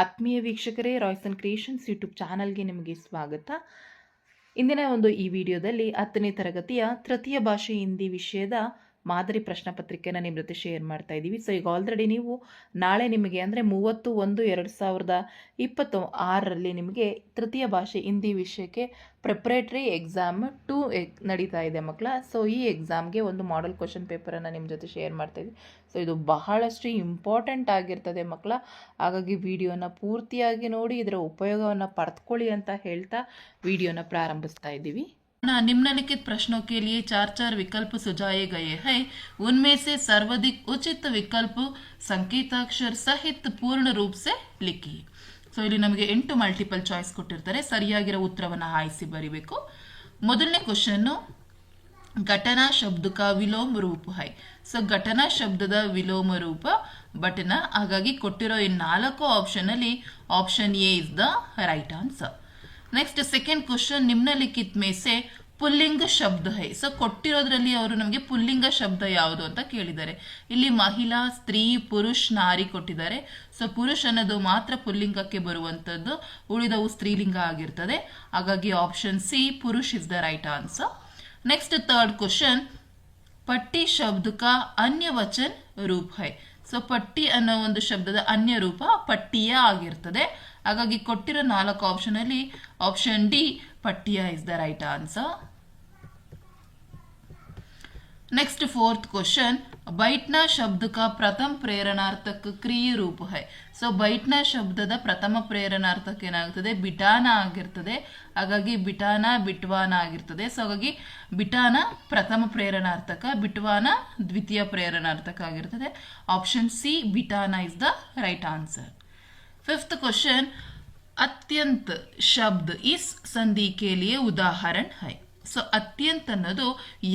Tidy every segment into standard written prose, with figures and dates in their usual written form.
ಆತ್ಮೀಯ ವೀಕ್ಷಕರೇ, Royson creations YouTube ಚಾನಲ್ಗೆ ನಿಮಗೆ ಸ್ವಾಗತ. ಇಂದಿನ ಈ ವಿಡಿಯೋದಲ್ಲಿ 10ನೇ ತರಗತಿಯ ತೃತೀಯ ಭಾಷೆ ಹಿಂದಿ ವಿಷಯದ ಮಾದರಿ ಪ್ರಶ್ನೆ ಪತ್ರಿಕೆಯನ್ನು ನಿಮ್ಮ ಜೊತೆ ಶೇರ್ ಮಾಡ್ತಾ ಇದ್ದೀವಿ. ಸೊ ಈಗ ಆಲ್ರೆಡಿ ನೀವು ನಾಳೆ ನಿಮಗೆ ಅಂದರೆ 30/1/2026 ನಿಮಗೆ ತೃತೀಯ ಭಾಷೆ ಹಿಂದಿ ವಿಷಯಕ್ಕೆ ಪ್ರಿಪ್ರೇಟರಿ ಎಕ್ಸಾಮ್ 2 ನಡೀತಾ ಇದೆ ಮಕ್ಕಳ. ಸೊ ಈ ಎಕ್ಸಾಮ್ಗೆ ಒಂದು ಮಾಡೆಲ್ ಕ್ವಶನ್ ಪೇಪರನ್ನು ನಿಮ್ಮ ಜೊತೆ ಶೇರ್ ಮಾಡ್ತಾ ಇದ್ದೀವಿ. ಸೊ ಇದು ಬಹಳಷ್ಟು ಇಂಪಾರ್ಟೆಂಟ್ ಆಗಿರ್ತದೆ ಮಕ್ಕಳ. ಹಾಗಾಗಿ ವಿಡಿಯೋನ ಪೂರ್ತಿಯಾಗಿ ನೋಡಿ ಇದರ ಉಪಯೋಗವನ್ನು ಪಡೆದುಕೊಳ್ಳಿ ಅಂತ ಹೇಳ್ತಾ ವಿಡಿಯೋನ ಪ್ರಾರಂಭಿಸ್ತಾ ಇದ್ದೀವಿ. निम्नलिखित प्रश्नों के लिए 4 विकल्प सुझाए गए हैं. उनमें से सर्वाधिक उचित विकल्प संकेताक्षर सहित पूर्ण रूप से लिखिए. ಸೊ ಇಲ್ಲಿ ನಮಗೆ 8 ಮಲ್ಟಿಪಲ್ ಚಾಯ್ಸ್ ಕೊಟ್ಟಿರ್ತಾರೆ. ಸರಿಯಾಗಿರೋ ಉತ್ತರವನ್ನು ಆಯ್ಸಿ ಬರೀಬೇಕು. ಮೊದಲನೇ ಕ್ವಶನ್, ಘಟನಾ ಶಬ್ದ का ವಿಲೋಮ ರೂಪ है. ಸೊ ಘಟನಾ ಶಬ್ದದ ವಿಲೋಮ ರೂಪ ಬಟನ. ಹಾಗಾಗಿ ಕೊಟ್ಟಿರೋ ಈ 4 ಆಪ್ಷನ್ ಅಲ್ಲಿ option A is the right answer. Next second question, निम्नलिखित में से पुल्लिंग शब्द है. ಸೊ ಕೊಟ್ಟಿರೋದ್ರಲ್ಲಿ ಅವರು ನಮಗೆ ಪುಲ್ಲಿಂಗ ಶಬ್ದ ಯಾವುದು ಅಂತ ಕೇಳಿದ್ದಾರೆ. ಇಲ್ಲಿ ಮಹಿಳಾ, ಸ್ತ್ರೀ, ಪುರುಷ್, ನಾರಿ ಕೊಟ್ಟಿದ್ದಾರೆ. ಸೊ ಪುರುಷ್ ಅನ್ನೋದು ಮಾತ್ರ ಪುಲ್ಲಿಂಗಕ್ಕೆ ಬರುವಂತದ್ದು, ಉಳಿದವು ಸ್ತ್ರೀಲಿಂಗ ಆಗಿರ್ತದೆ. ಹಾಗಾಗಿ option C purush is the right answer. Next third question, ಪಟ್ಟಿ ಶಬ್ದ का अन्य वचन रूप है. ಸೊ ಪಟ್ಟಿ ಅನ್ನೋ ಒಂದು ಶಬ್ದದ ಅನ್ಯ ರೂಪ ಪಟ್ಟಿಯ ಆಗಿರ್ತದೆ. ಹಾಗಾಗಿ ಕೊಟ್ಟಿರೋ 4 ಆಪ್ಷನ್ ಅಲ್ಲಿ ಆಪ್ಷನ್ ಡಿ ಪಟ್ಟಿಯ is the right answer. Next fourth question, बैठना शब्द का प्रथम प्रेरणार्थक क्रियೆ ರೂಪ है. ಸೊ बैठना ಶಬ್ದದ ಪ್ರಥಮ ಪ್ರೇರಣಾರ್ಥಕ ಏನಾಗುತ್ತದೆ, ಬಿಟಾನ ಆಗಿರ್ತದೆ. ಹಾಗಾಗಿ ಬಿಟಾನ ಬಿಟ್ವಾನ ಆಗಿರ್ತದೆ. ಸೊ ಹಾಗಾಗಿ ಬಿಟಾನ ಪ್ರಥಮ ಪ್ರೇರಣಾರ್ಥಕ, ಬಿಟ್ವಾನ ದ್ವಿತೀಯ ಪ್ರೇರಣಾರ್ಥಕ ಆಗಿರ್ತದೆ. Option C bithana is the right answer. Fifth question, अत्यंत शब्द इस संधि के लिए उदाहरण है. ಸೊ ಅತ್ಯಂತ ಅನ್ನೋದು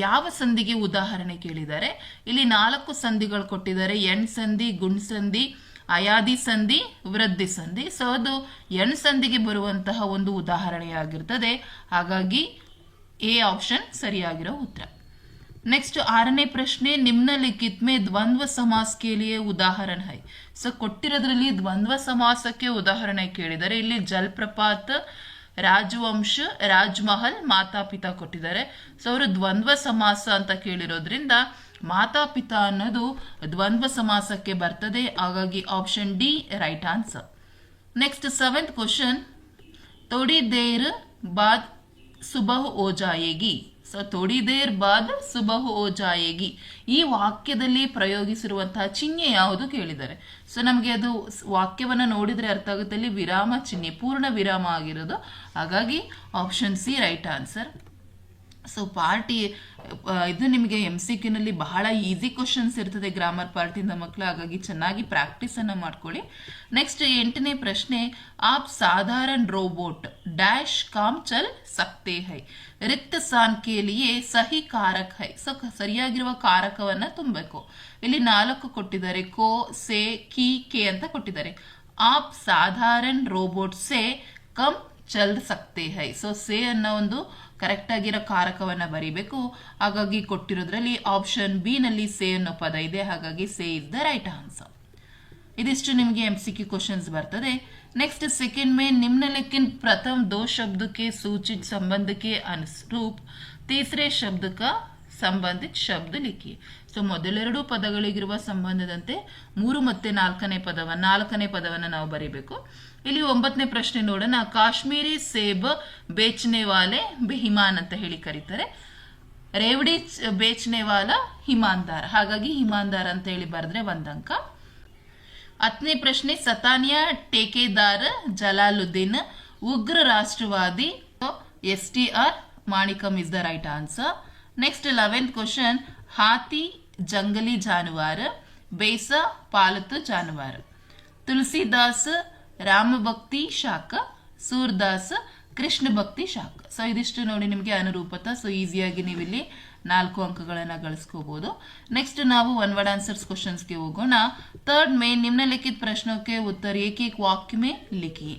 ಯಾವ ಸಂಧಿಗೆ ಉದಾಹರಣೆ ಕೇಳಿದ್ದಾರೆ. ಇಲ್ಲಿ 4 ಸಂಧಿಗಳು ಕೊಟ್ಟಿದ್ದಾರೆ. ಎಣ್ ಸಂಧಿ, ಗುಣ್ ಸಂಧಿ, ಅಯಾದಿ ಸಂಧಿ, ವೃದ್ಧಿ ಸಂಧಿ. ಸೊ ಅದು ಎಣ್ ಸಂಧಿಗೆ ಬರುವಂತಹ ಒಂದು ಉದಾಹರಣೆಯಾಗಿರ್ತದೆ. ಹಾಗಾಗಿ ಎ ಆಪ್ಷನ್ ಸರಿಯಾಗಿರೋ ಉತ್ತರ. नेक्स्ट 6ನೇ ಪ್ರಶ್ನೆ, निम्नलिखित में द्वंद्व समास के लिए उदाहरण है. ಸೊ ಕೊಟ್ಟಿರೋದ್ರಲ್ಲಿ ದ್ವಂದ್ವ ಸಮಾಸಕ್ಕೆ ಉದಾಹರಣೆ ಕೇಳಿದ್ದಾರೆ. ಇಲ್ಲಿ ಜಲಪ್ರಪಾತ, ರಾಜವಂಶ, ರಾಜ್ಮಹಲ್, ಮಾತಾಪಿತಾ ಕೊಟ್ಟಿದ್ದಾರೆ. ಸೊ ಅವರು ದ್ವಂದ್ವ ಸಮಾಸ ಅಂತ ಕೇಳಿರೋದ್ರಿಂದ ಮಾತಾಪಿತಾ ಅನ್ನೋದು ದ್ವಂದ್ವ ಸಮಾಸಕ್ಕೆ ಬರ್ತದೆ. ಹಾಗಾಗಿ option D right answer. Next 7th question, थोड़ी देर बाद सुबह हो जाएगी. ಸೊ ಥೋಡಿ ದೇರ್ ಬಾದ್ ಸುಬಹ ಓ ಜಾಯೇಗಿ ಈ ವಾಕ್ಯದಲ್ಲಿ ಪ್ರಯೋಗಿಸಿರುವಂತಹ ಚಿಹ್ನೆ ಯಾವುದು ಕೇಳಿದ್ದಾರೆ. ಸೊ ನಮಗೆ ಅದು ವಾಕ್ಯವನ್ನು ನೋಡಿದ್ರೆ ಅರ್ಥ ಆಗುತ್ತೆ, ಅಲ್ಲಿ ವಿರಾಮ ಚಿಹ್ನೆ, ಪೂರ್ಣ ವಿರಾಮ ಆಗಿರೋದು. ಹಾಗಾಗಿ option C right answer. So ಇದು ನಿಮಗೆ MCQ ನಲ್ಲಿ ಬಹಳ ಈಸಿ ಕ್ವಶನ್ಸ್ ಇರ್ತದೆ ಗ್ರಾಮರ್ ಪಾರ್ಟಿಂದ ಮಕ್ಕಳು. ಹಾಗಾಗಿ ಚೆನ್ನಾಗಿ ಪ್ರಾಕ್ಟೀಸ್ ಅನ್ನ ಮಾಡ್ಕೊಳ್ಳಿ. ನೆಕ್ಸ್ಟ್ 8ನೇ ಪ್ರಶ್ನೆ, आप साधारण रोबोट डैश काम चल सकते हैं. रिक्त स्थान के लिए सही कारक है. ಸೊ ಸರಿಯಾಗಿರುವ ಕಾರಕವನ್ನ ತುಂಬಬೇಕು. ಇಲ್ಲಿ 4 ಕೊಟ್ಟಿದ್ದಾರೆ, ಕೋ, ಸೆ, ಕಿ, ಕೆ ಅಂತ ಕೊಟ್ಟಿದ್ದಾರೆ. आप साधारण रोबोट से कम चल सकते हैं. ಸೊ ಸೆ ಅನ್ನೋ ಒಂದು ಕರೆಕ್ಟ್ ಆಗಿರೋ ಕಾರಕವನ್ನ ಬರೀಬೇಕು. ಹಾಗಾಗಿ ಕೊಟ್ಟಿರೋದ್ರಲ್ಲಿ ಆಪ್ಷನ್ ಬಿ ನಲ್ಲಿ ಸೆ ಅನ್ನೋ ಪದ ಇದೆ. ಹಾಗಾಗಿ ಸೆ ಇಸ್ ದ ರೈಟ್ ಆನ್ಸರ್. ಇದಿಷ್ಟು ನಿಮಗೆ MCQ क्वेश्चंस ಬರ್ತದೆ. नेक्स्ट सेकंड में निम्नलिखित प्रथम 2 शब्द के सूचित संबंध के अनुरूप तीसरे शब्द का संबंधित शब्द लिखिए. ಸೊ ಮೊದಲೆರಡು ಪದಗಳಿಗಿರುವ ಸಂಬಂಧದಂತೆ 3 ಮತ್ತು 4ನೇ ಪದವನ್ನು ನಾವು ಬರೀಬೇಕು. ಇಲ್ಲಿ 9ನೇ ಪ್ರಶ್ನೆ ನೋಡೋಣ. ಕಾಶ್ಮೀರಿ ಸೇಬ್ ಬೇಚನೆ ವಾಲೆ ಬೆಹಿಮಾನ್ ಅಂತ ಹೇಳಿ ಕರೀತಾರೆ. ರೇವಡಿ ಬೇಚನೆ ವಾಲ ಹಿಮಾನ್ದಾರ್. ಹಾಗಾಗಿ ಹಿಮಾನ್ದಾರ್ ಅಂತ ಹೇಳಿ ಬರೆದ್ರೆ 1 ಅಂಕ. 10ನೇ ಪ್ರಶ್ನೆ, ಸತಾನಿಯಾ ಟೇಕೆದಾರ್ ಜಲಾಲುದ್ದೀನ್ ಉಗ್ರ ರಾಷ್ಟ್ರವಾದಿ. STR Manikam is the right answer. Next 11th question, हाथी जंगली जानवर, बेसा पालतू जानवर. तुलसीदास ರಾಮ ಭಕ್ತಿ ಶಾಖ, ಸೂರ್ದಾಸ್ ಕೃಷ್ಣ ಭಕ್ತಿ ಶಾಖ. ಸೊ ಇದಿಷ್ಟು ನೋಡಿ ನಿಮಗೆ ಅನುರೂಪತ. ಸೊ ಈಸಿಯಾಗಿ ನೀವು ಇಲ್ಲಿ 4 ಅಂಕಗಳನ್ನು ಗಳಿಸ್ಕೋಬಹುದು. ನೆಕ್ಸ್ಟ್ ನಾವು ಒನ್ ವರ್ಡ್ ಆನ್ಸರ್ಸ್ ಕ್ವಶನ್ಸ್ಗೆ ಹೋಗೋಣ. 3rd में निम्नलिखित प्रश्नों के उत्तर एक एक वाक्य में लिखिए.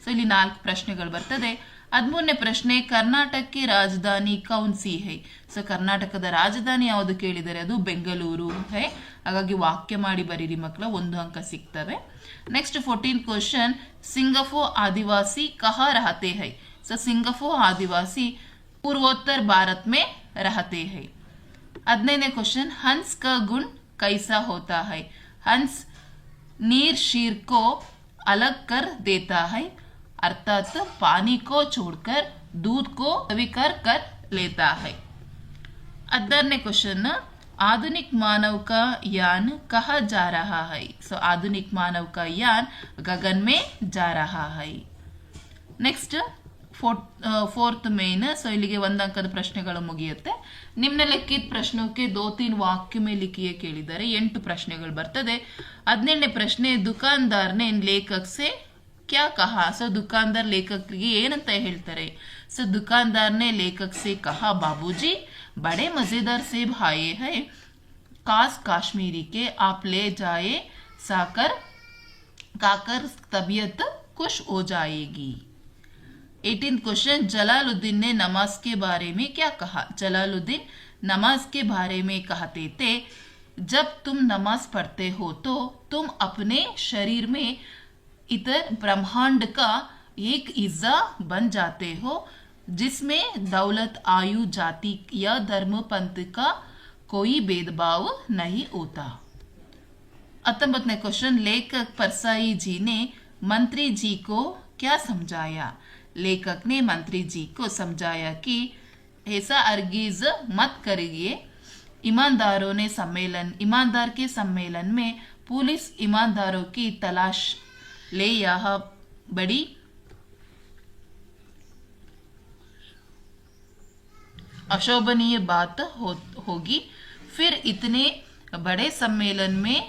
ಸೊ ಇಲ್ಲಿ 4 ಪ್ರಶ್ನೆಗಳು ಬರ್ತದೆ. 13ನೇ ಪ್ರಶ್ನೆ ಕರ್ನಾಟಕ की ರಾಜಧಾನಿ कौन सी है ಸೊ ಕರ್ನಾಟಕದ ರಾಜಧಾನಿ ಯಾವುದು ಕೇಳಿದರೆ ಅದು ಬೆಂಗಳೂರು है ಹಾಗಾಗಿ ವಾಕ್ಯ ಮಾಡಿ ಬರೀರಿ ಮಕ್ಕಳ 1 ಅಂಕ ಸಿಗ್ತವೆ नेक्स्ट 14 क्वेश्चन सिंगापो आदिवासी कहाँ रहते हैं सो सिंगापो आदिवासी पूर्वोत्तर भारत में रहते हैं 15ನೇ क्वेश्चन हंस का गुण कैसा होता है हंस नीर शीर को अलग कर देता है अर्थात पानी को छोड़कर दूध को स्वीकार कर लेता है 18ನೇ क्वेश्चन आधुनिक मानव का यान कहाँ जा रहा है सो आधुनिक मानव का यान गगन में जा रहा है नेक्स्ट फोर्थ मेन सो इಲ್ಲಿಗೆ 1 अंकದ ಪ್ರಶ್ನೆಗಳು ಮುಗಿಯುತ್ತೆ ನಿಮ್ನಲಿಖಿತ ಪ್ರಶ್ನों के 2-3 वाक्य में लिखिए ಕೇಳಿದರೆ 8 ಪ್ರಶ್ನೆಗಳು ಬರ್ತದೆ 17ನೇ ಪ್ರಶ್ನೆ दुकानदार ने लेखक से क्या कहा सो दुकानदार लेखकರಿಗೆ ಏನಂತ ಹೇಳ್ತಾರೆ सो दुकानदार ने लेखक से कहा बाबूजी बड़े मजेदार सेब आए हैं काश काश्मीरी के आप ले जाए साकर खाकर तबीयत खुश हो जाएगी 18th क्वेश्चन जलालुद्दीन ने नमाज के बारे में क्या कहा जलालुद्दीन नमाज के बारे में कहते थे जब तुम नमाज पढ़ते हो तो तुम अपने शरीर में इतर ब्रह्मांड का एक हिस्सा बन जाते हो जिसमें दौलत आयु जाति या धर्म पंथ का कोई भेदभाव नहीं होता 19वें क्वेश्चन लेखक परसाई जी ने मंत्री जी को क्या समझाया लेखक ने मंत्री जी को समझाया कि ऐसा अर्गीज मत करिए ईमानदार के सम्मेलन में पुलिस ईमानदारों की तलाश ले यह बड़ी अशोभनीय बात होगी फिर इतने बड़े सम्मेलन में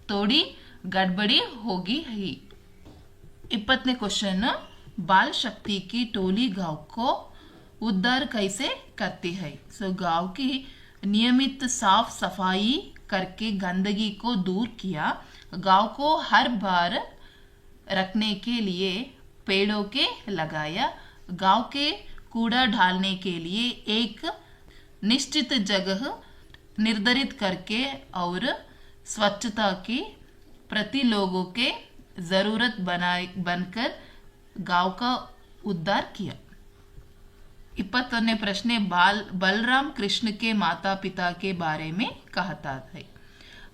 थोड़ी गड़बड़ी होगी ही 20वें क्वेश्चन बाल शक्ति की टोली गांव को उद्धार कैसे करती है सो गांव की नियमित साफ सफाई करके गंदगी को दूर किया गांव को हर बार रखने के लिए पेड़ों के लगाया गांव के कूड़ा डालने के लिए एक निश्चित जगह निर्धारित करके और स्वच्छता की प्रति लोगों के जरूरत बनकर गांव का उद्धार किया 21वें प्रश्न बलराम कृष्ण के माता पिता के बारे में कहता है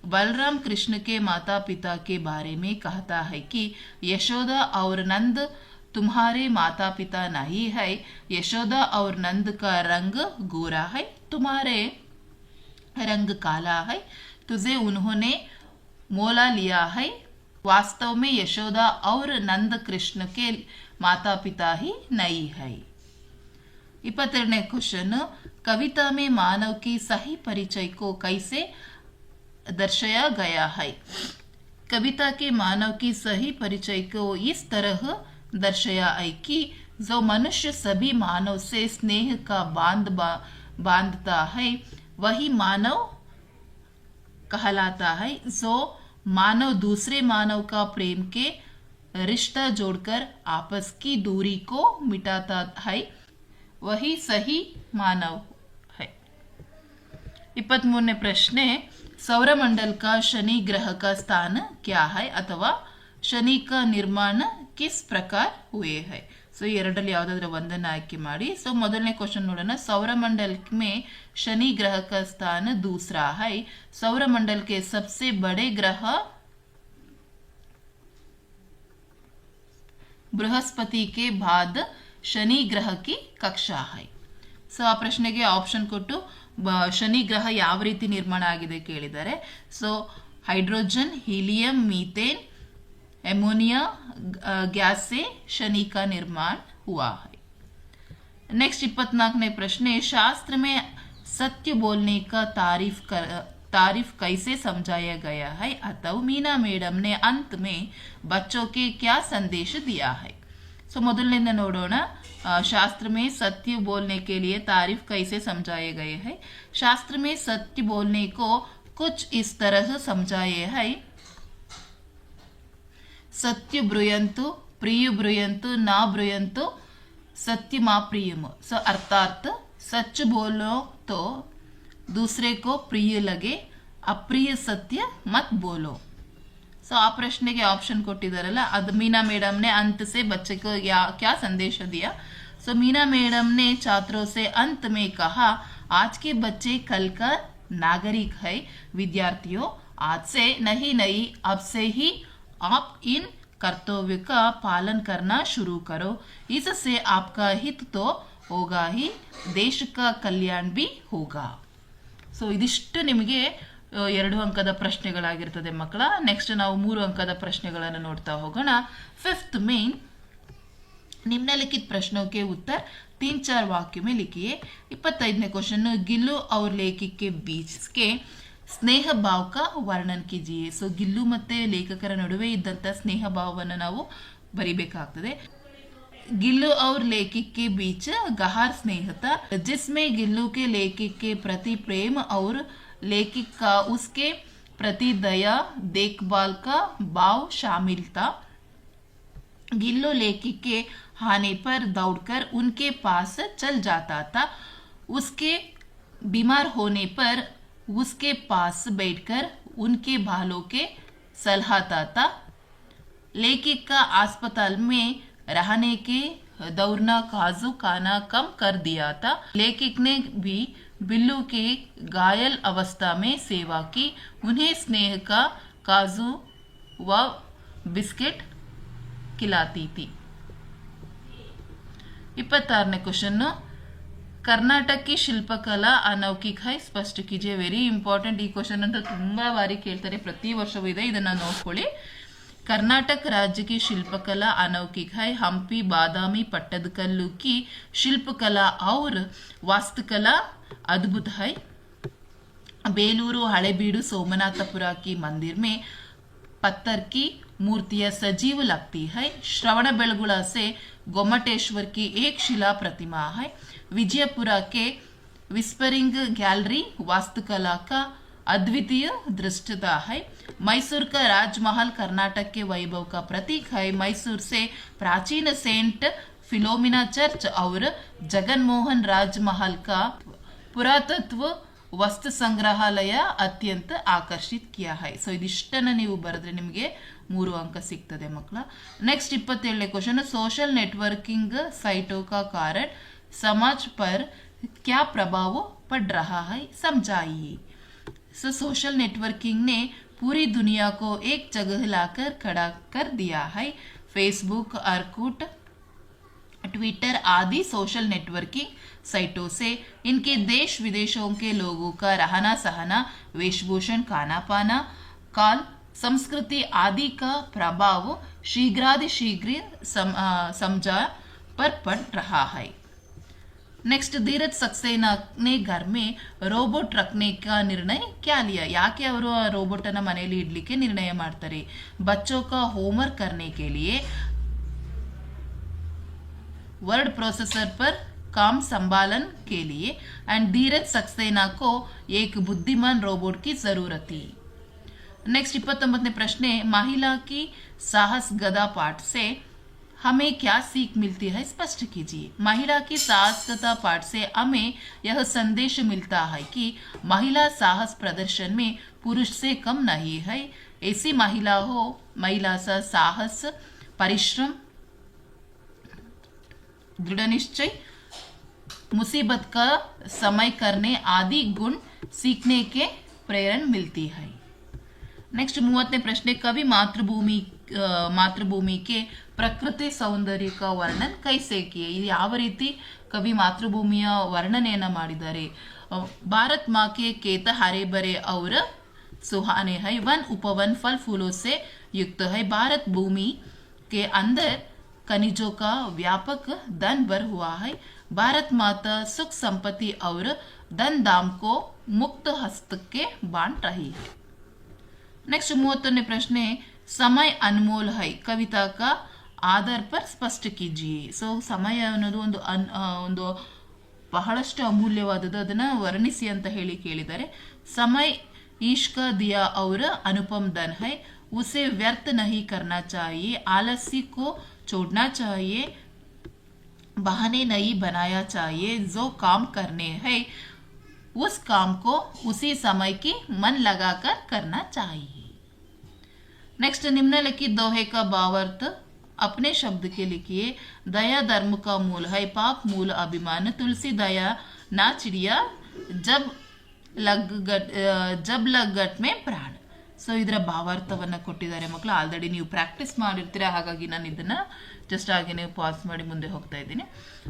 बलराम कृष्ण के माता पिता के बारे में कहता है कि यशोदा और नंद तुम्हारे माता पिता नहीं है यशोदा और नंद का रंग गोरा है तुम्हारे रंग काला है तुझे उन्होंने मोला लिया है वास्तव में यशोदा और नंद कृष्ण के माता पिता ही नहीं है 22वें क्वेश्चन कविता में मानव की सही परिचय को कैसे दर्शाया गया है कविता के मानव की सही परिचय को इस तरह दर्शाया है कि जो मनुष्य सभी मानव से स्नेह का बांधता है वही मानव कहलाता है जो मानव दूसरे मानव का प्रेम के रिश्ता जोड़कर आपस की दूरी को मिटाता है वही सही मानव है 23वें प्रश्न सौरमंडल का शनि ग्रह का स्थान क्या है अथवा शनि का निर्माण किस प्रकार हुए हैं सो ಎರಡರಲ್ಲಿ ಯಾವುದಾದರೂ ಒಂದನ್ನು ಆಯ್ಕೆ ಮಾಡಿ सो ಮೊದಲನೇ क्वेश्चन ನೋಡೋಣ सौरमंडल में शनि ग्रह का स्थान दूसरा है सौरमंडल के सबसे बड़े ग्रह बृहस्पति के बाद शनि ग्रह की कक्षा है सो ಆ ಪ್ರಶ್ನೆಗೆ ಆಪ್ಷನ್ ಕೊಟ್ಟು ಶನಿ ಗ್ರಹ ಯಾವ ರೀತಿ ನಿರ್ಮಾಣ ಆಗಿದೆ ಕೇಳಿದ್ದಾರೆ so hydrogen helium methane ammonia gas से शनि का निर्माण हुआ है नेक्स्ट 24वें प्रश्न शास्त्र में सत्य बोलने का तारीफ कैसे समझाया गया है अतः मीना मैडम ने अंत में बच्चों के क्या संदेश दिया है सो ಮೊದಲನೇದ ನೋಡೋಣ शास्त्र में सत्य बोलने के लिए तारीफ कैसे समझाए गए हैं शास्त्र में सत्य बोलने को कुछ इस तरह समझाए है सत्य ब्रुयन्तु प्रिय ब्रुयन्तु ना ब्रुयन्तु सत्यमा प्रियम। सो अर्थात सच बोलो तो दूसरे को प्रिय लगे, अप्रिय सत्य मत बोलो। सो आ प्रश्न के ऑप्शन ಕೊಟ್ಟಿದ್ದಾರಲ್ಲ, ಅದು मीना मैडम ने अंत से बच्चे को क्या संदेश दिया। सो मीना मैडम ने छात्रों से अंत में कहा, आज के बच्चे कल का नागरिक है। विद्यार्थियों, आज से नहीं अब से ही आप इन कर्तव्य का पालन करना शुरू करो। इससे आपका हित तो होगा ही, देश का कल्याण भी होगा। ಸೊ ಇದಿಷ್ಟು ನಿಮಗೆ 2 ಅಂಕದ ಪ್ರಶ್ನೆಗಳಾಗಿರ್ತದೆ ಮಕ್ಕಳ. ನೆಕ್ಸ್ಟ್ ನಾವು 3 अंक ಪ್ರಶ್ನೆಗಳನ್ನು ನೋಡ್ತಾ ಹೋಗೋಣ. 5th मेन निम्नलिखित प्रश्नों के उत्तर 3-4 वाक्य में लिखिए। 25वें क्वेश्चन, गिल्लू और लेखक के बीच के ಸ್ನೇಹ ಭಾವ का ವರ್ಣನ कीजिए। ಸೊ ಗಿಲ್ಲು ಮತ್ತೆ ಲೇಖಕರ ನಡುವೆ ಇದ್ದಂತ ಸ್ನೇಹ ಭಾವವನ್ನು ನಾವು ಬರಿಬೇಕಾಗ್ತದೆ। गिल्लू और लेखक के बीच गहरा स्नेह था, जिसमें गिल्लू के लेखक के प्रति प्रेम और लेखक का उसके प्रति दया देखभाल का भाव शामिल था। गिल्लू लेखक के आने पर दौड़कर उनके पास चल जाता था, उसके बीमार होने पर उसके पास बैठकर उनके बालों के सलाहता था। लेखक का अस्पताल में रहने के दौरान काजू खाना कम कर दिया था। लेखक ने भी बिल्लू के घायल अवस्था में सेवा की, उन्हें स्नेह का काजू व बिस्किट खिलाती थी। 26वें क्वेश्चन, कर्नाटक की ಶಿಲ್ಪಕಲಾ ಅನೌಕಿಕ है, ಸ್ಪಷ್ಟ कीजिए। ವೆರಿ ಇಂಪಾರ್ಟೆಂಟ್ ಈ ಕ್ವೆಶ್ಚನ್ ಅಂತ ತುಂಬಾ ಬಾರಿ ಕೇಳ್ತಾರೆ, ಪ್ರತಿ ವರ್ಷವೂ ಇದೆ, ಇದನ್ನ ನೋಡ್ಕೊಳ್ಳಿ। कर्नाटक राज्य की शिल्पकला अनौकिक है। हम्पी, बादामी, पट्टदकल्लू की शिल्पकला और वास्तुकला अद्भुत है। बेलूरू, हड़ेबीडू, सोमनाथपुरा की मंदिर में पत्थर की मूर्तियां सजीव लगती है। श्रवणबेलगुड़ा से गोमटेश्वर की एक शिला प्रतिमा है। विजयपुरा के विस्परिंग गैलरी वास्तुकला का अद्वितीय दृष्टता है। मैसूर का राजमहल कर्नाटक के वैभव का प्रतीक है। मैसूर से प्राचीन सेंट फिलोमिना चर्च और जगनमोहन राजमहल का पुरातत्व वस्तु संग्रहालय अत्यंत आकर्षित किया है। सो इदिष्टನ್ನ ನೀವು ಬರೆದ್ರೆ ನಿಮಗೆ 3 अंक ಸಿಗ್ತದೆ ಮಕ್ಕಳ। नेक्स्ट 27ನೇ क्वेश्चन, सोशल नेटवर्किंग साइटों का कारण समाज पर क्या प्रभाव पड़ रहा है, समझाइए। सो सोशल नेटवर्किंग ने पूरी दुनिया को एक जगह लाकर खड़ा कर दिया है। फेसबुक, अर्कुट, ट्विटर आदि सोशल नेटवर्किंग साइटों से इनके देश विदेशों के लोगों का रहना सहना, वेशभूषण, खाना पाना, काल, संस्कृति आदि का प्रभाव शीघ्रातिशीघ्र समझा पर पड़ रहा है। नेक्स्ट, धीरज सक्सेना ने घर में रोबोट रखने का निर्णय क्या लिया। ಯಾಕೆ ಅವರು ರೋಬೋಟ್ ಅನ್ನ ಮನೆಯಲ್ಲಿ ಇಡ್ಲಿಕ್ಕೆ ನಿರ್ಣಯ ಮಾಡ್ತಾರೆ? बच्चों का होमवर्क करने के लिए वर्ड प्रोसेसर पर काम संभालन के लिए एंड धीरज सक्सेना को एक बुद्धिमान रोबोट की जरूरत थी। नेक्स्ट 29वें प्रश्न, महिला की साहस गदा पाठ से हमें क्या सीख मिलती है, स्पष्ट कीजिए। महिला की साहसिकता पाठ से हमें यह संदेश मिलता है कि महिला साहस प्रदर्शन में पुरुष से कम नहीं है। ऐसी महिला सा साहस, परिश्रम, दृढ़ निश्चय, मुसीबत का समय करने आदि गुण सीखने के प्रेरणा मिलती है। नेक्स्ट 30वें प्रश्न, कवि मातृभूमि के ಪ್ರಕೃತಿ ಸೌಂದರ್ಯ का वर्णन कैसे किए। ಇದು ಯಾವ ರೀತಿ ಕವಿ ಮಾತೃಭೂಮಿಯ ವರ್ಣನೆಯನ್ನ ಮಾಡಿದ್ದಾರೆ? भारत माँ के खेत हरे भरे और सुहाने है, वन उपवन फल फूलों से युक्त है। भारत भूमि के अंदर खनिजों का व्यापक धन भर हुआ है। भारत माता सुख संपत्ति और धन धाम को मुक्त हस्त के बांट रही है। नेक्स्ट 31वें प्रश्न, समय अनमोल है, कविता का ಆಧಾರ ಪರ್ ಸ್ಪಷ್ಟ कीजिए। ಸೊ ಸಮಯ ಅನ್ನೋದು ಒಂದು ಬಹಳಷ್ಟು ಅಮೂಲ್ಯವಾದದ್ದು, ಅದನ್ನ ವರ್ಣಿಸಿ ಅಂತ ಹೇಳಿ ಕೇಳಿದ್ದಾರೆ। समय ईश्का दिया और अनुपम धन है, उसे व्यर्थ नहीं करना चाहिए, आलस्य को छोड़ना चाहिए, बहाने नहीं बनाया चाहिए, जो काम करने हैं उस काम को उसी समय की मन लगाकर करना चाहिए। नेक्स्ट, निम्नलिखित दोहे का भावार्थ अपने शब्द के लिखिए। दया धर्म का मूल है, पाप मूल अभिमान, तुलसी दया ना चिड़िया, जब लग गट में ಪ್ರಾಣ. ಸೊ ಇದರ ಭಾವಾರ್ಥವನ್ನು ಕೊಟ್ಟಿದ್ದಾರೆ ಮಕ್ಕಳು. ಆಲ್ರೆಡಿ ನೀವು ಪ್ರಾಕ್ಟೀಸ್ ಮಾಡಿರ್ತೀರಾ, ಹಾಗಾಗಿ ನಾನು ಇದನ್ನು ಜಸ್ಟ್ ಹಾಗೆ ನೀವು ಪಾಸ್ ಮಾಡಿ ಮುಂದೆ ಹೋಗ್ತಾ ಇದ್ದೀನಿ.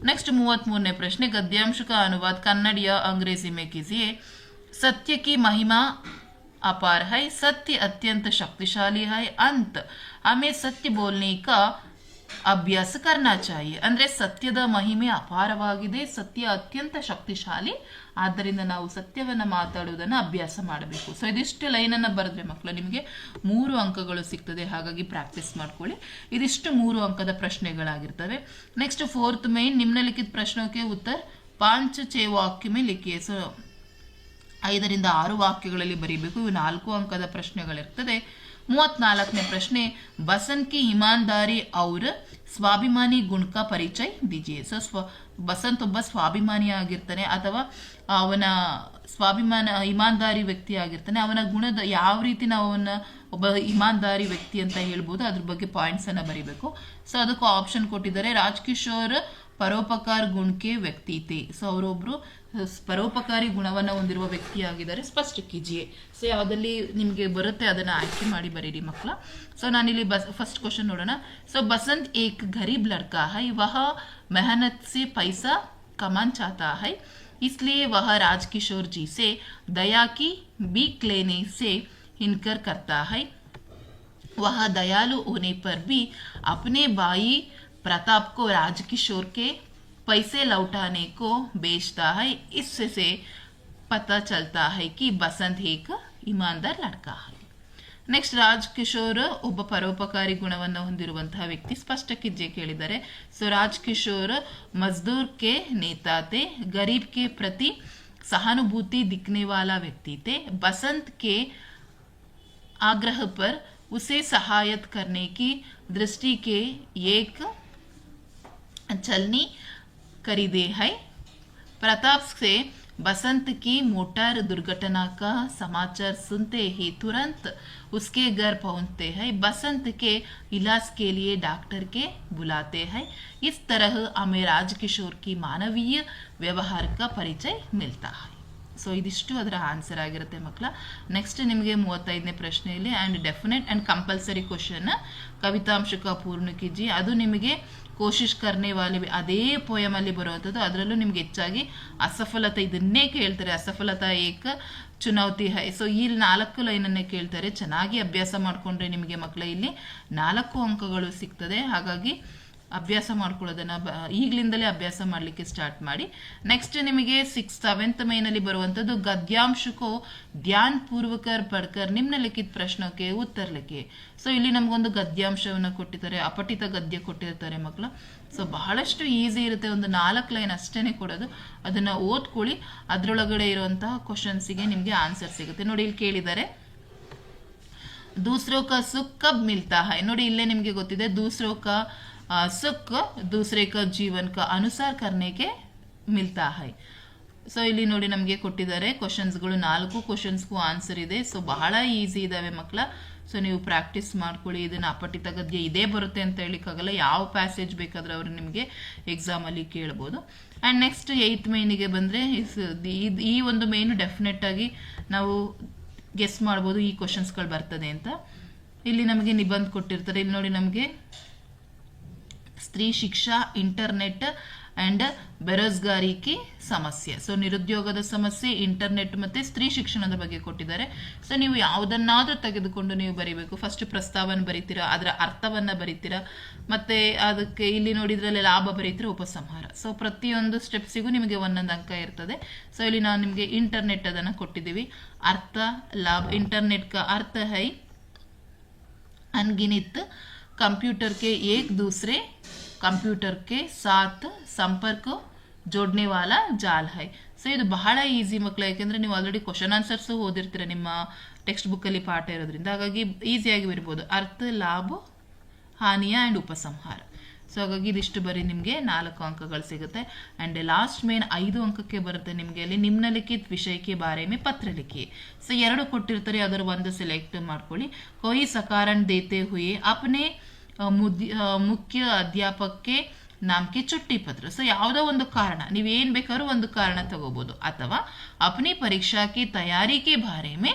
ನೆಕ್ಸ್ಟ್ 33ನೇ ಪ್ರಶ್ನೆ, गद्यांश का अनुवाद कन्नड़ या अंग्रेजी में कीजिए. सत्य की महिमा अपार है, सत्य अत्यंत शक्तिशाली है, अंत हमें सत्य बोलने का ಅಭ್ಯಾಸ करना चाहिए. ಅಂದರೆ ಸತ್ಯದ ಮಹಿಮೆ ಅಪಾರವಾಗಿದೆ, ಸತ್ಯ ಅತ್ಯಂತ ಶಕ್ತಿಶಾಲಿ, ಆದ್ದರಿಂದ ನಾವು ಸತ್ಯವನ್ನು ಮಾತಾಡುವುದನ್ನು ಅಭ್ಯಾಸ ಮಾಡಬೇಕು. ಸೊ ಇದಿಷ್ಟು ಲೈನನ್ನು ಬರೆದ್ರೆ ಮಕ್ಕಳು ನಿಮಗೆ 3 ಅಂಕಗಳು ಸಿಗ್ತದೆ, ಹಾಗಾಗಿ ಪ್ರಾಕ್ಟೀಸ್ ಮಾಡ್ಕೊಳ್ಳಿ. ಇದಿಷ್ಟು 3 ಅಂಕದ ಪ್ರಶ್ನೆಗಳಾಗಿರ್ತವೆ. ನೆಕ್ಸ್ಟ್ 4th ಮೇನ್, ನಿಮ್ನಲಿಖಿತ ಪ್ರಶ್ನೋಕ್ಕೆ ಉತ್ತರ 5-6 ವಾಕ್ಯ में लिखिए. ಸೊ 5ರಿಂದ 6 ವಾಕ್ಯಗಳಲ್ಲಿ ಬರೀಬೇಕು. ಇವು 4 ಅಂಕದ ಪ್ರಶ್ನೆಗಳಿರ್ತದೆ. 34ನೇ ಪ್ರಶ್ನೆ, बसंत की ईमानदारी और ಸ್ವಾಭಿಮಾನಿ ಗುಣ का ಪರಿಚಯ दीजिए. ಸೊ ಬಸಂತ್ ಒಬ್ಬ ಸ್ವಾಭಿಮಾನಿ ಆಗಿರ್ತಾನೆ ಅಥವಾ ಅವನ ಇಮಾನ್ದಾರಿ ವ್ಯಕ್ತಿ ಆಗಿರ್ತಾನೆ. ಅವನ ಗುಣದ ಯಾವ ರೀತಿ ನಾವು ಅವನ ಒಬ್ಬ ಇಮಾನ್ದಾರಿ ವ್ಯಕ್ತಿ ಅಂತ ಹೇಳ್ಬೋದು, ಅದ್ರ ಬಗ್ಗೆ ಪಾಯಿಂಟ್ಸ್ ಅನ್ನ ಬರೀಬೇಕು. ಸೊ ಅದಕ್ಕೆ ಆಪ್ಷನ್ ಕೊಟ್ಟಿದ್ದಾರೆ. ರಾಜ್ಕಿಶೋರ್ ಪರೋಪಕಾರ ಗುಣಕ್ಕೆ ವ್ಯಕ್ತಿ ತೆ. ಸೊ ಅವರೊಬ್ರು ಪರೋಪಕಾರಿ ಗುಣವನ್ನು ಹೊಂದಿರುವ ವ್ಯಕ್ತಿಯಾಗಿದ್ದಾರೆ. ಸ್ಪಷ್ಟ ಕೀಜಿಯೇ. ಸೊ ಯಾವುದಲ್ಲಿ ನಿಮಗೆ ಬರುತ್ತೆ ಅದನ್ನು ಆಯ್ಕೆ ಮಾಡಿ ಬರೀರಿ ಮಕ್ಕಳ. ಸೊ ನಾನಿಲ್ಲಿ ಫಸ್ಟ್ ಕ್ವಶನ್ ನೋಡೋಣ. ಸೊ बसंत एक गरीब लड़का है, वह मेहनत से पैसा कमाना चाहता है, इसलिए वह राजकिशोर जी से दया की भीख लेने से इनकार करता है. वह दयालु होने पर भी अपने भाई प्रताप को राजकिशोर के पैसे लौटाने को बेचता है. इससे पता चलता है कि बसंत एक ईमानदार लड़का है. ನೆಕ್ಸ್ಟ್, ರಾಜ್ಕಿಶೋರ್ ಒಬ್ಬ ಪರೋಪಕಾರಿ ಗುಣವನ್ನು ಹೊಂದಿರುವಂತಹ ವ್ಯಕ್ತಿ. ಸ್ಪಷ್ಟಕ್ಕೆ ಕೇಳಿದ್ದಾರೆ. ಸೊ ರಾಜ್ಕಿಶೋರ್ मजदूर के नेता थे, गरीब के प्रति सहानुभूति दिखने वाला व्यक्ति थे. बसंत के आग्रह पर उसे सहायता करने की दृष्टि के एक चलनी खरीदे है. प्रताप से बसंत की मोटर दुर्घटना का समाचार सुनते ही तुरंत उसके घर पहुंचते हैं. बसंत के इलाज के लिए डॉक्टर के बुलाते हैं. इस तरह हमें राजकिशोर की मानवीय व्यवहार का परिचय मिलता है. ಸೊ ಇದಿಷ್ಟು ಅದರ ಆನ್ಸರ್ ಆಗಿರುತ್ತೆ ಮಕ್ಕಳ. ನೆಕ್ಸ್ಟ್ ನಿಮಗೆ 35ನೇ ಪ್ರಶ್ನೆಯಲ್ಲಿ and definite and compulsory question ಕವಿತಾಂಶ ಕಾ ಪೂರ್ಣ ಕೀಜಿ. ಅದು ನಿಮಗೆ ಕೋಶಿಶ್ ಕರ್ನೆ ವಾಲೆ ಅದೇ ಪೋಯಮಲ್ಲಿ ಬರುವಂಥದ್ದು. ಅದರಲ್ಲೂ ನಿಮ್ಗೆ ಹೆಚ್ಚಾಗಿ ಅಸಫಲತೆ ಇದನ್ನೇ ಕೇಳ್ತಾರೆ. ಅಸಫಲತಾ ಏಕ ಚುನೌತಿ ಹೈ. ಸೊ ಇಲ್ಲಿ 4 ಲೈನನ್ನೇ ಕೇಳ್ತಾರೆ. ಚೆನ್ನಾಗಿ ಅಭ್ಯಾಸ ಮಾಡಿಕೊಂಡ್ರೆ ನಿಮಗೆ ಮಕ್ಕಳ ಇಲ್ಲಿ 4 ಅಂಕಗಳು ಸಿಗ್ತದೆ. ಹಾಗಾಗಿ ಅಭ್ಯಾಸ ಮಾಡ್ಕೊಳ್ಳೋದನ್ನು ಈಗಲಿಂದಲೇ ಅಭ್ಯಾಸ ಮಾಡಲಿಕ್ಕೆ ಸ್ಟಾರ್ಟ್ ಮಾಡಿ. ನೆಕ್ಸ್ಟ್ ನಿಮಗೆ 7th ಮೇನಲ್ಲಿ ಬರುವಂಥದ್ದು ಗದ್ಯಾಂಶಕ್ಕೂ ಧ್ಯಾನ ಪೂರ್ವಕ ಪಡ್ಕರ್ ನಿಮ್ನಲಿಖಿತ ಪ್ರಶ್ನಕ್ಕೆ ಉತ್ತರ ಲಿಖಿ. ಸೊ ಇಲ್ಲಿ ನಮಗೊಂದು ಗದ್ಯಾಂಶವನ್ನು ಕೊಟ್ಟಿದ್ದಾರೆ, ಅಪಠಿತ ಗದ್ಯ ಕೊಟ್ಟಿರ್ತಾರೆ ಮಕ್ಕಳು. ಸೊ ಬಹಳಷ್ಟು ಈಸಿ ಇರುತ್ತೆ. ಒಂದು 4 ಲೈನ್ ಅಷ್ಟೇ ಕೊಡೋದು, ಅದನ್ನು ಓದ್ಕೊಳ್ಳಿ. ಅದರೊಳಗಡೆ ಇರುವಂತಹ ಕ್ವಶನ್ಸಿಗೆ ನಿಮಗೆ ಆನ್ಸರ್ ಸಿಗುತ್ತೆ. ನೋಡಿ ಇಲ್ಲಿ ಕೇಳಿದ್ದಾರೆ, दूसरों का सुख कब मिलता है. ನೋಡಿ ಇಲ್ಲೇ ನಿಮಗೆ ಗೊತ್ತಿದೆ, दूसरों का सुख दूसरे का जीवन का अनुसार करने के मिलता है. ಸೊ ಇಲ್ಲಿ ನೋಡಿ ನಮಗೆ ಕೊಟ್ಟಿದ್ದಾರೆ ಕ್ವಶನ್ಸ್ಗಳು. 4 ಕ್ವಶನ್ಸ್ಗೂ ಆನ್ಸರ್ ಇದೆ. ಸೊ ಬಹಳ ಈಸಿ ಇದಾವೆ ಮಕ್ಕಳ. ಸೊ ನೀವು ಪ್ರಾಕ್ಟೀಸ್ ಮಾಡ್ಕೊಳ್ಳಿ. ಇದನ್ನು ಅಪಠಿತ ಗದ್ಯ ಇದೇ ಬರುತ್ತೆ ಅಂತ ಹೇಳಿಕ್ಕಾಗಲ್ಲ. ಯಾವ ಪ್ಯಾಸೇಜ್ ಬೇಕಾದ್ರೆ ಅವರು ನಿಮಗೆ ಎಕ್ಸಾಮಲ್ಲಿ ಕೇಳ್ಬೋದು. ಆ್ಯಂಡ್ ನೆಕ್ಸ್ಟ್ 8th ಮೇನಿಗೆ ಬಂದರೆ ಈ ಒಂದು ಮೇನು ಡೆಫಿನೆಟ್ ಆಗಿ ನಾವು ಗೆಸ್ ಮಾಡ್ಬೋದು ಈ ಕ್ವಶನ್ಸ್ಗಳು ಬರ್ತದೆ ಅಂತ. ಇಲ್ಲಿ ನಮಗೆ ನಿಬಂಧ ಕೊಟ್ಟಿರ್ತಾರೆ. ಇಲ್ಲಿ ನೋಡಿ ನಮಗೆ ಸ್ತ್ರೀ ಶಿಕ್ಷಾ, ಇಂಟರ್ನೆಟ್ ಆ್ಯಂಡ್ ಬೇರೋಜ್ಗಾರಿ ಕಿ ಸಮಸ್ಯೆ. ಸೊ ನಿರುದ್ಯೋಗದ ಸಮಸ್ಯೆ, ಇಂಟರ್ನೆಟ್ ಮತ್ತು ಸ್ತ್ರೀ ಶಿಕ್ಷಣದ ಬಗ್ಗೆ ಕೊಟ್ಟಿದ್ದಾರೆ. ಸೊ ನೀವು ಯಾವುದನ್ನಾದರೂ ತೆಗೆದುಕೊಂಡು ನೀವು ಬರೀಬೇಕು. ಫಸ್ಟ್ ಪ್ರಸ್ತಾವನೆ ಬರೀತೀರಾ, ಅದರ ಅರ್ಥವನ್ನು ಬರೀತೀರಾ, ಮತ್ತು ಅದಕ್ಕೆ ಇಲ್ಲಿ ನೋಡಿದ್ರಲ್ಲಿ ಲಾಭ ಬರೀತೀರಾ, ಉಪಸಂಹಾರ. ಸೊ ಪ್ರತಿಯೊಂದು ಸ್ಟೆಪ್ಸಿಗೂ ನಿಮಗೆ ಒಂದೊಂದು ಅಂಕ ಇರ್ತದೆ. ಸೊ ಇಲ್ಲಿ ನಾವು ನಿಮಗೆ ಇಂಟರ್ನೆಟ್ ಅದನ್ನು ಕೊಟ್ಟಿದ್ದೀವಿ. अर्थ लाभ. इंटरनेट का अर्थ है अनगिनत कंप्यूटर के एक दूसरे कंप्यूटर के साथ संपर्क जोड़ने वाला जाल है. ಸೊ ಇದು ಬಹಳ ಈಸಿ ಮಕ್ಕಳು. ಯಾಕೆಂದರೆ ನೀವು ಆಲ್ರೆಡಿ ಕ್ವಶನ್ ಆನ್ಸರ್ಸು ಓದಿರ್ತೀರ ನಿಮ್ಮ ಟೆಕ್ಸ್ಟ್ ಬುಕ್ಕಲ್ಲಿ ಪಾಠ ಇರೋದ್ರಿಂದ, ಹಾಗಾಗಿ ಈಸಿಯಾಗಿ ಬರಿಬೋದು. ಅರ್ಥ, ಲಾಭ, ಹಾನಿಯ ಆ್ಯಂಡ್ ಉಪಸಂಹಾರ. ಸೊ ಹಾಗಾಗಿ ಇದಿಷ್ಟು ಬರೀ ನಿಮಗೆ 4 ಅಂಕಗಳು ಸಿಗುತ್ತೆ. ಆ್ಯಂಡ್ ಲಾಸ್ಟ್ ಮೇನ್ 5 ಅಂಕಕ್ಕೆ ಬರುತ್ತೆ ನಿಮಗೆ ಅಲ್ಲಿ ನಿಮ್ನಲಿಖಿತ ವಿಷಯಕ್ಕೆ ಬಾರೆ ಮೇ ಪತ್ರ ಲಿಖಿ. ಸೊ 2 ಕೊಟ್ಟಿರ್ತಾರೆ, ಅದರ ಒಂದು ಸೆಲೆಕ್ಟ್ ಮಾಡ್ಕೊಳ್ಳಿ. कोई सकारण देते हुए अपने ಮುಖ್ಯ ಅಧ್ಯಾಪಕಕ್ಕೆ ನಾಮಕ್ಕೆ ಚುಟ್ಟಿ ಪತ್ರ. ಸೊ ಯಾವುದೋ ಒಂದು ಕಾರಣ, ನೀವೇನು ಬೇಕಾದ್ರೂ ಒಂದು ಕಾರಣ ತಗೋಬಹುದು. ಅಥವಾ अपनी परीक्षा की तैयारी के बारे में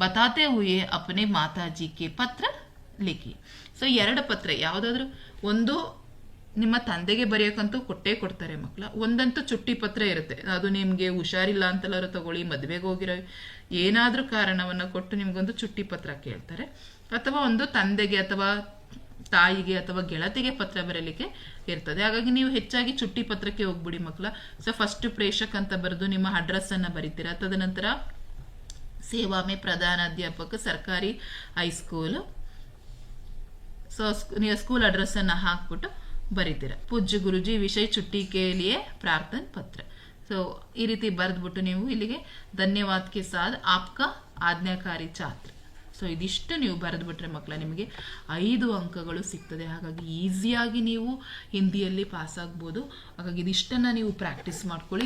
बताते हुए अपने माताजी के पत्र लिखी. ಸೊ 2 ಪತ್ರ, ಯಾವುದಾದ್ರೂ ಒಂದು ನಿಮ್ಮ ತಂದೆಗೆ ಬರೆಯೋಕ್ಕಂತೂ ಕೊಡ್ತಾರೆ ಮಕ್ಕಳ, ಒಂದಂತೂ ಚುಟ್ಟಿ ಪತ್ರ ಇರುತ್ತೆ. ಅದು ನಿಮಗೆ ಹುಷಾರಿಲ್ಲ ಅಂತೆಲ್ಲಾರು ತಗೊಳ್ಳಿ, ಮದುವೆಗೆ ಹೋಗಿರೋ ಏನಾದರೂ ಕಾರಣವನ್ನು ಕೊಟ್ಟು ನಿಮ್ಗೊಂದು ಚುಟ್ಟಿ ಪತ್ರ ಕೇಳ್ತಾರೆ. ಅಥವಾ ಒಂದು ತಂದೆಗೆ ಅಥವಾ ತಾಯಿಗೆ ಅಥವಾ ಗೆಳತಿಗೆ ಪತ್ರ ಬರೀಲಿಕ್ಕೆ ಇರ್ತದೆ. ಹಾಗಾಗಿ ನೀವು ಹೆಚ್ಚಾಗಿ ಚುಟ್ಟಿ ಪತ್ರಕ್ಕೆ ಹೋಗ್ಬಿಡಿ ಮಕ್ಕಳ. ಸೊ ಫಸ್ಟ್ ಪ್ರೇಷಕ್ ಅಂತ ಬರೆದು ನಿಮ್ಮ ಅಡ್ರೆಸ್ ಅನ್ನ ಬರೀತೀರಾ. ತದನಂತರ ಸೇವಾ ಮೇ ಪ್ರಧಾನ ಅಧ್ಯಾಪಕ ಸರ್ಕಾರಿ ಹೈಸ್ಕೂಲ್, ಸೊ ನೀವು ಸ್ಕೂಲ್ ಅಡ್ರೆಸ್ ಅನ್ನ ಹಾಕ್ಬಿಟ್ಟು ಬರೀತೀರಾ. ಪೂಜ್ಯ ಗುರುಜಿ ವಿಷಯ ಚುಟ್ಟಿ ಕೆ ಲಿಯೆ ಪ್ರಾರ್ಥನೆ ಪತ್ರ. ಸೊ ಈ ರೀತಿ ಬರೆದ್ಬಿಟ್ಟು ನೀವು ಇಲ್ಲಿಗೆ ಧನ್ಯವಾದ ಕೆ ಸಾಥ್ ಆಪ್ಕಾ ಆಜ್ಞಾಕಾರಿ ಛಾತ್ರ. ಸೊ ಇದಿಷ್ಟು ನೀವು ಬರೆದ್ಬಿಟ್ರೆ ಮಕ್ಕಳ ನಿಮಗೆ 5 ಅಂಕಗಳು ಸಿಗ್ತದೆ. ಹಾಗಾಗಿ ಈಸಿಯಾಗಿ ನೀವು ಹಿಂದಿಯಲ್ಲಿ ಪಾಸ್ ಆಗ್ಬೋದು. ಹಾಗಾಗಿ ಇದಿಷ್ಟನ್ನು ನೀವು ಪ್ರಾಕ್ಟೀಸ್ ಮಾಡ್ಕೊಳ್ಳಿ.